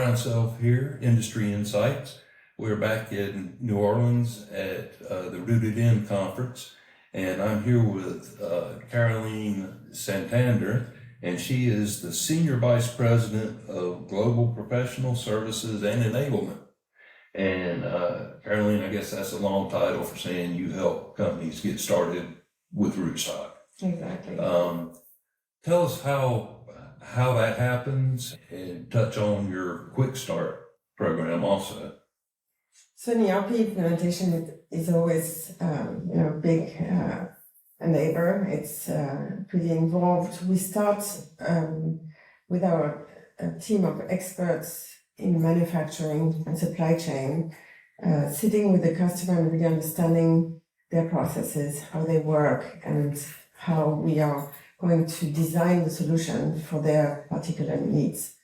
myself here, Industry Insights. We're back in New Orleans at the RootedIn conference, and I'm here with Caroline Santander, and she is the Senior Vice President of Global Professional Services and Enablement. And Caroline, I guess that's a long title for saying you help companies get started with Rootstock. Exactly. Tell us how that happens, and touch on your Quick Start program also. So an ERP implementation is always, a big enabler. It's pretty involved. We start with our team of experts in manufacturing and supply chain, sitting with the customer and really understanding their processes, how they work, and how we are going to design the solution for their particular needs.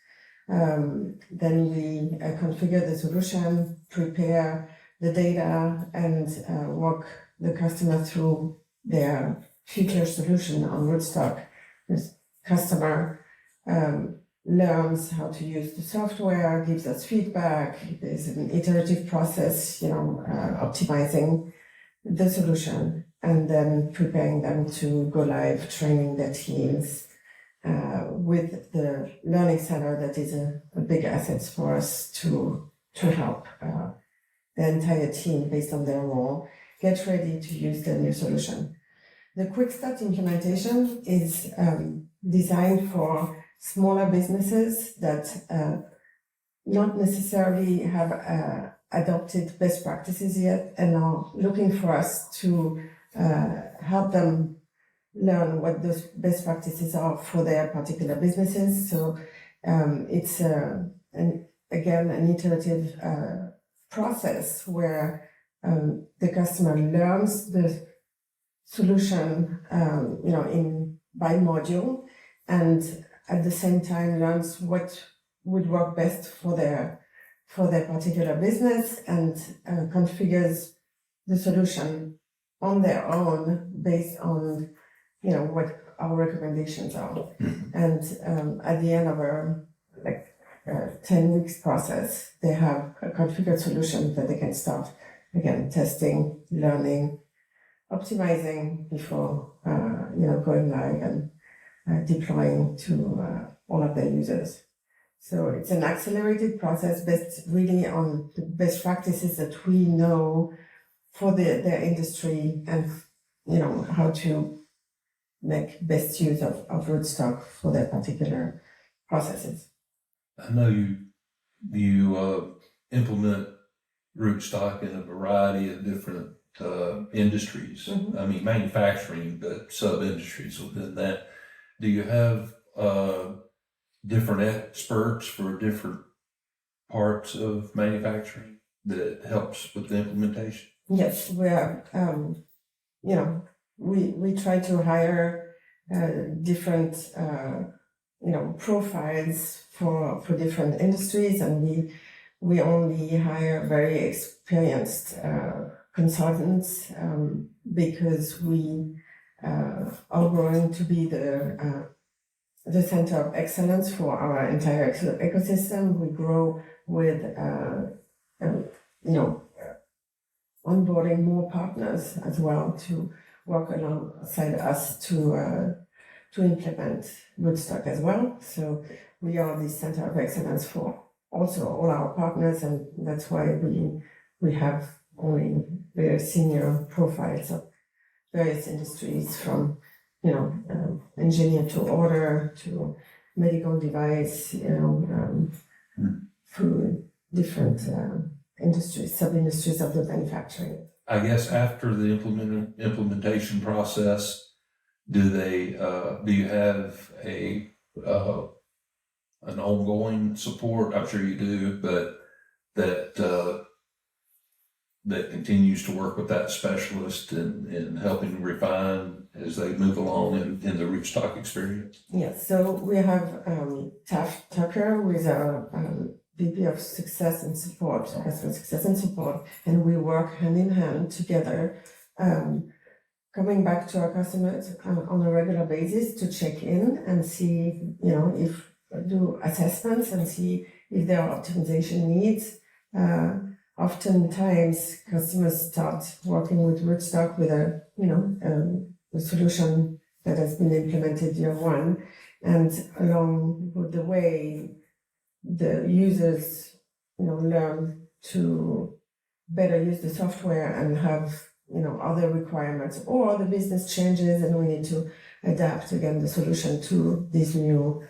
Then we configure the solution, prepare the data, and walk the customer through their future solution on Rootstock. The customer learns how to use the software, gives us feedback. There's an iterative process, optimizing the solution, and then preparing them to go live, training their teams with the learning center that is a big asset for us to help the entire team, based on their role, get ready to use the new solution. The Quick Start implementation is designed for smaller businesses that not necessarily have adopted best practices yet and are looking for us to help them learn what those best practices are for their particular businesses. So it's an iterative process where the customer learns the solution, by module, and at the same time learns what would work best for their particular business, and configures the solution on their own based on what our recommendations are. Mm-hmm. And at the end of a 10 weeks process, they have a configured solution that they can start again testing, learning, optimizing before going live and deploying to all of their users. So it's an accelerated process based really on the best practices that we know for their industry, and how to make best use of Rootstock for their particular processes. I know you implement Rootstock in a variety of different industries. Mm-hmm. I mean, manufacturing, but sub-industries within that. Do you have different experts for different parts of manufacturing that helps with the implementation? Yes, we are. We try to hire different profiles for different industries, and we only hire very experienced consultants because we are going to be the center of excellence for our entire ecosystem. We grow with onboarding more partners as well to work alongside us to implement Rootstock as well. So we are the center of excellence for also all our partners, and that's why we have only very senior profiles of various industries, from engineer to order to medical device, food, different industries, sub-industries of the manufacturing. I guess after the implementation process, do you have an ongoing support? I'm sure you do, but that continues to work with that specialist in helping refine as they move along in the Rootstock experience? Yes, so we have Taft Tucker, who is our VP of Success and Support, Customer Success and Support, and we work hand in hand together, coming back to our customers on a regular basis to check in and see, if do assessments and see if there are optimization needs. Oftentimes customers start working with Rootstock with a solution that has been implemented year one, and along with the way the users learn to better use the software and have other requirements, or the business changes and we need to adapt again the solution to these new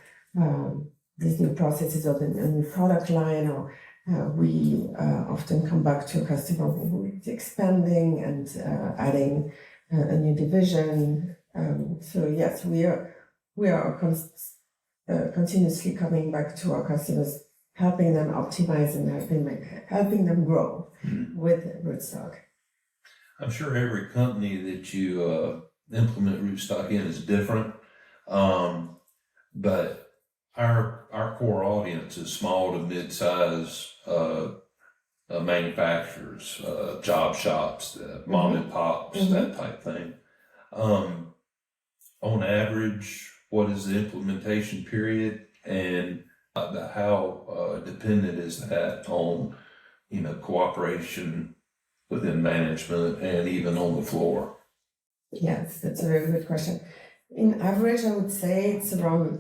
processes or the new product line, or we often come back to a customer who is expanding and adding a new division. So yes, we are continuously coming back to our customers, helping them optimize and helping them grow with Rootstock. I'm sure every company that you implement Rootstock in is different, but our core audience is small to mid-size manufacturers, job shops, mom and pops, that type thing. On average, what is the implementation period, and how dependent is that on cooperation within management and even on the floor? Yes, that's a very good question. In average, I would say it's around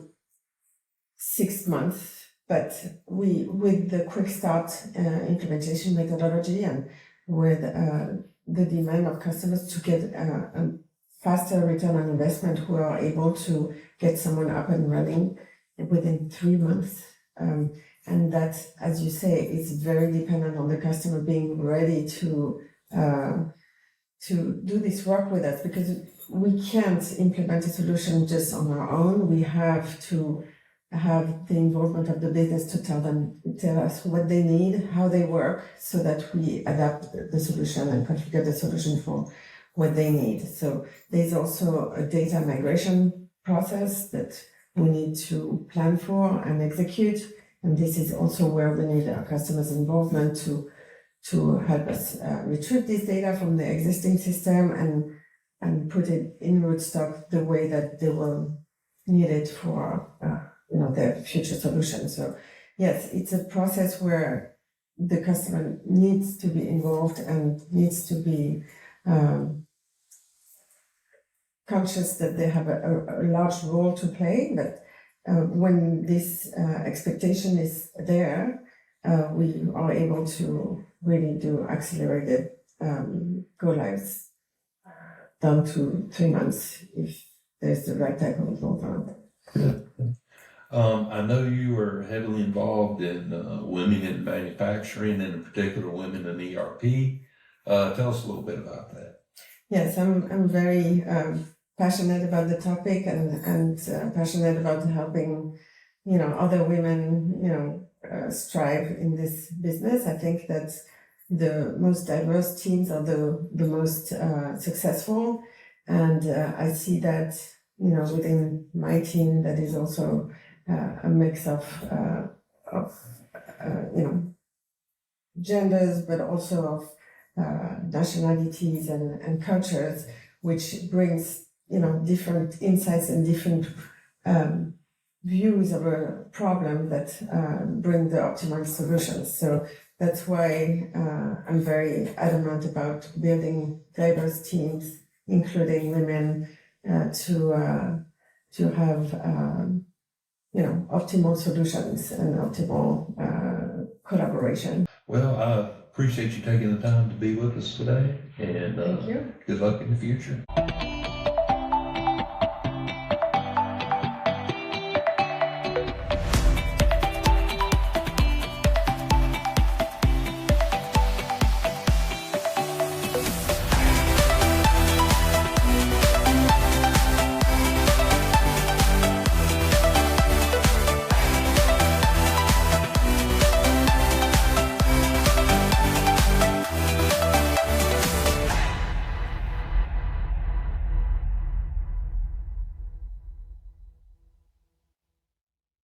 6 months, but with the quick start implementation methodology and with the demand of customers to get a faster return on investment, who are able to get someone up and running within 3 months. And that, as you say, is very dependent on the customer being ready to do this work with us, because we can't implement a solution just on our own. We have to have the involvement of the business to tell us what they need, how they work, so that we adapt the solution and configure the solution for what they need. So there's also a data migration process that we need to plan for and execute. And this is also where we need our customers' involvement to help us retrieve this data from the existing system and put it in Rootstock the way that they will need it for their future solution. So yes, it's a process where the customer needs to be involved and needs to be conscious that they have a large role to play. But when this expectation is there, we are able to really do accelerated go lives down to 3 months if there's the right type of involvement. I know you are heavily involved in women in manufacturing, and in particular women in ERP. Tell us a little bit about that. Yes, I'm very passionate about the topic and passionate about helping other women strive in this business. I think that the most diverse teams are the most successful, and I see that within my team that is also a mix of genders, but also of nationalities and cultures, which brings different insights and different views of a problem that bring the optimal solutions. So that's why I'm very adamant about building diverse teams, including women, to have optimal solutions and optimal collaboration. Well, I appreciate you taking the time to be with us today, and Thank you. Good luck in the future.